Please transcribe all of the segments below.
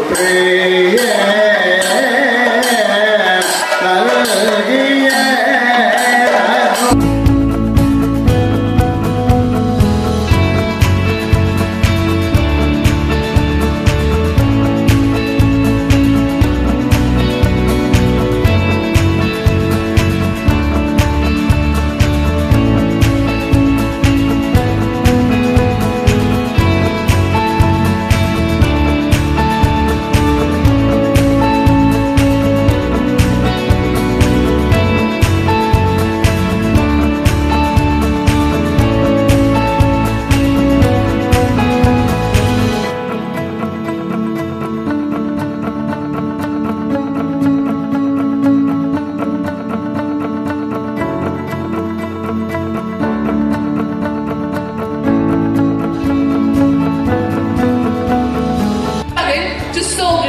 प्रिय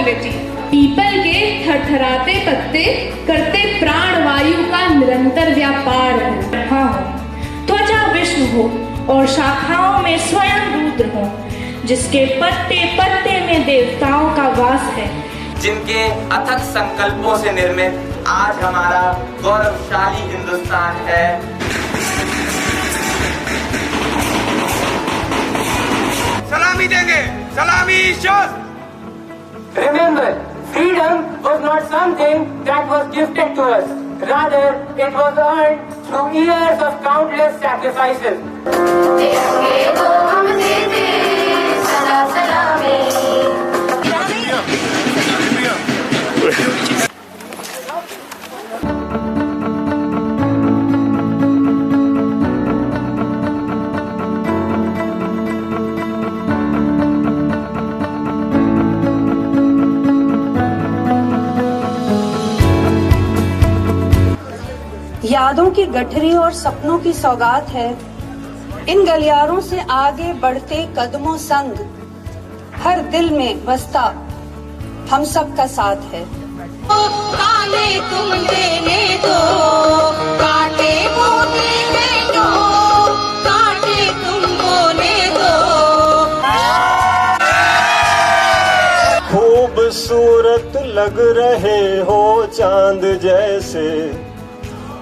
कलगिए। पीपल के थरथराते पत्ते करते प्राण वायु का निरंतर व्यापार हो। त्वचा विष्णु हो और शाखाओं में स्वयं रुद्र हो, जिसके पत्ते पत्ते में देवताओं का वास है, जिनके अथक संकल्पों से निर्मित आज हमारा गौरवशाली हिंदुस्तान है। सलामी देंगे, सलामी शोध। Remember, freedom was not something that was gifted to us. Rather, it was earned through years of countless sacrifices. यादों की गठरी और सपनों की सौगात है इन गलियारों से आगे बढ़ते कदमों संग, हर दिल में बसता हम सब का साथ है। काले तुम देने दो, काटे वो देने दो, काटे तुम बोने दो। खूबसूरत लग रहे हो चांद जैसे,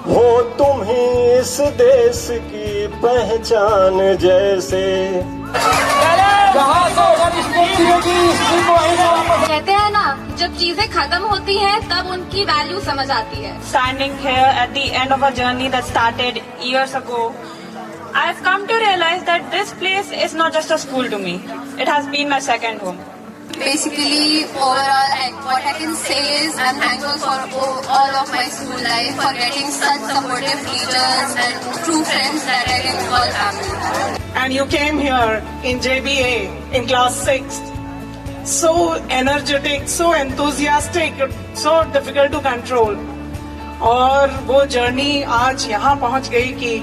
हो तुम ही इस देश की पहचान जैसे। कहते हैं ना, जब चीजें खत्म होती हैं तब उनकी वैल्यू समझ आती है। Standing here at the end of a journey that started years ago, I have come to realize that this place is not just a school to me. It has been my second home. Basically, overall, what I can say is I'm thankful for all of my school life, for getting such supportive teachers and true friends that I can call family. And you came here in JBA in class 6th. So energetic, so enthusiastic, so difficult to control. और वो journey आज यहाँ पहुँच गई कि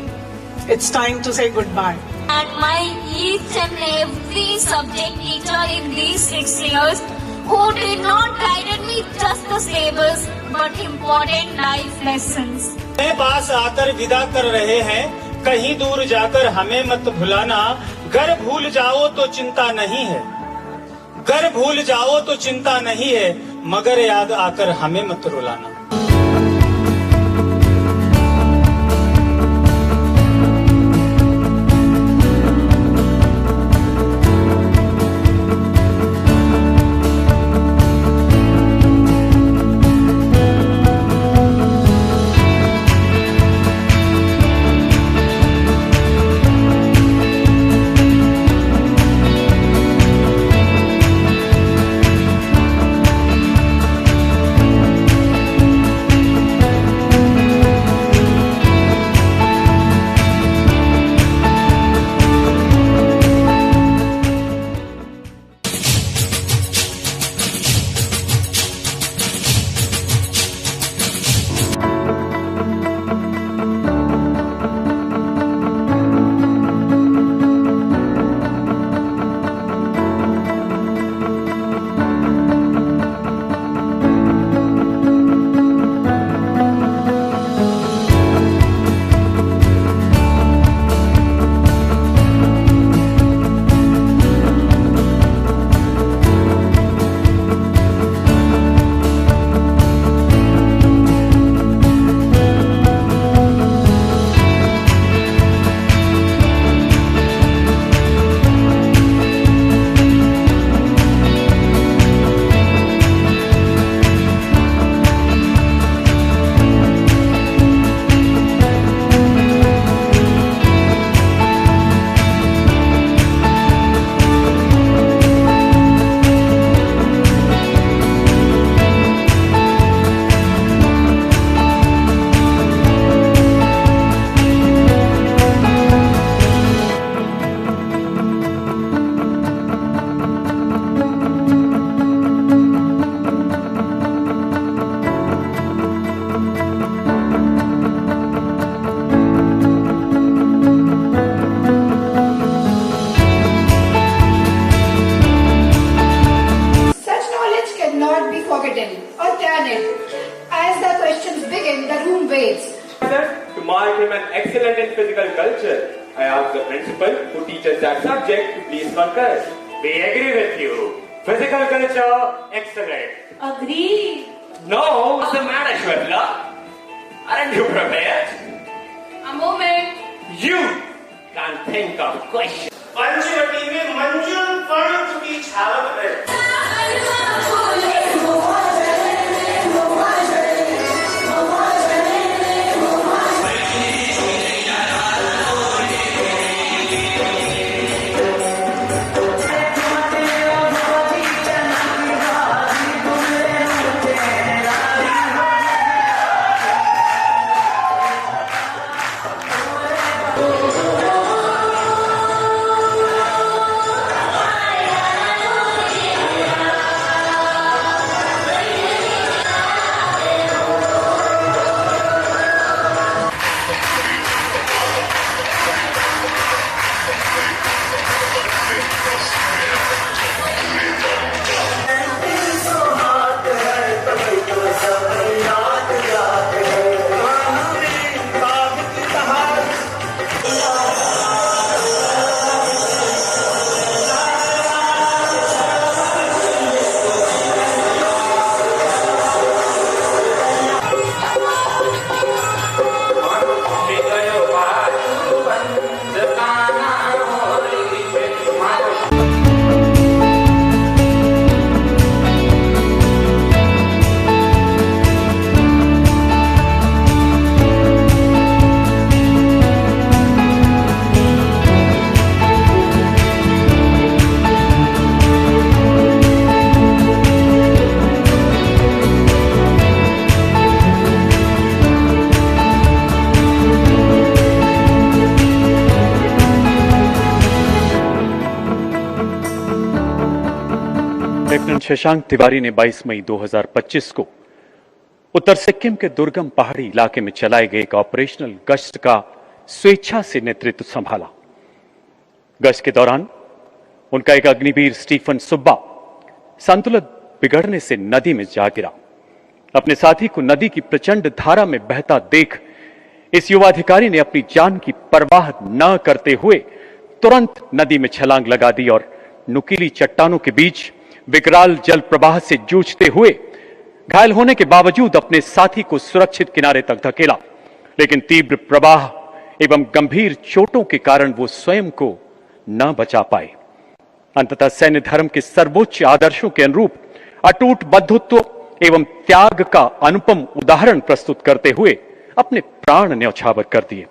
it's time to say goodbye. And my each and every subject teacher in these 6 years who did not guide me just the syllabus but important life lessons. हमें पास आकर विदा कर रहे हैं, कहीं दूर जाकर हमें मत भुलाना। घर भूल जाओ तो चिंता नहीं है, घर भूल जाओ तो चिंता नहीं है, मगर याद आकर हमें मत रुलाना। medal or turn it. As the questions begin, the room waits. To mark him an excellent in physical culture, I ask the principal who teaches that subject to please concur. We agree with you. Physical culture, excellent. Agree. No, what's the matter, Shwetla? Aren't you prepared? A moment. You can't think of questions. Panchavati में मंजुल पण की छावत है. Lieutenant Shashank Tiwari ने 22 मई 2025 को उत्तर सिक्किम के दुर्गम पहाड़ी इलाके में चलाए गए एक ऑपरेशनल गश्त का स्वेच्छा से नेतृत्व संभाला। गश्त के दौरान उनका एक अग्निवीर स्टीफन सुब्बा संतुलन बिगड़ने से नदी में जा गिरा। अपने साथी को नदी की प्रचंड धारा में बहता देख इस युवा अधिकारी ने अपनी जान की परवाह न करते हुए तुरंत नदी में छलांग लगा दी और नुकीली चट्टानों के बीच विकराल जल प्रवाह से जूझते हुए घायल होने के बावजूद अपने साथी को सुरक्षित किनारे तक धकेला। लेकिन तीव्र प्रवाह एवं गंभीर चोटों के कारण वो स्वयं को न बचा पाए। अंततः सैन्य धर्म के सर्वोच्च आदर्शों के अनुरूप अटूट बंधुत्व एवं त्याग का अनुपम उदाहरण प्रस्तुत करते हुए अपने प्राण न्यौछावर कर दिए।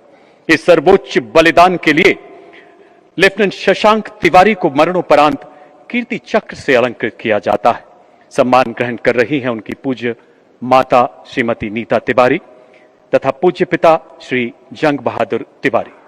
इस सर्वोच्च बलिदान के लिए लेफ्टिनेंट शशांक तिवारी को मरणोपरांत कीर्ति चक्र से अलंकृत किया जाता है। सम्मान ग्रहण कर रही हैं उनकी पूज्य माता श्रीमती नीता तिवारी तथा पूज्य पिता श्री जंग बहादुर तिवारी।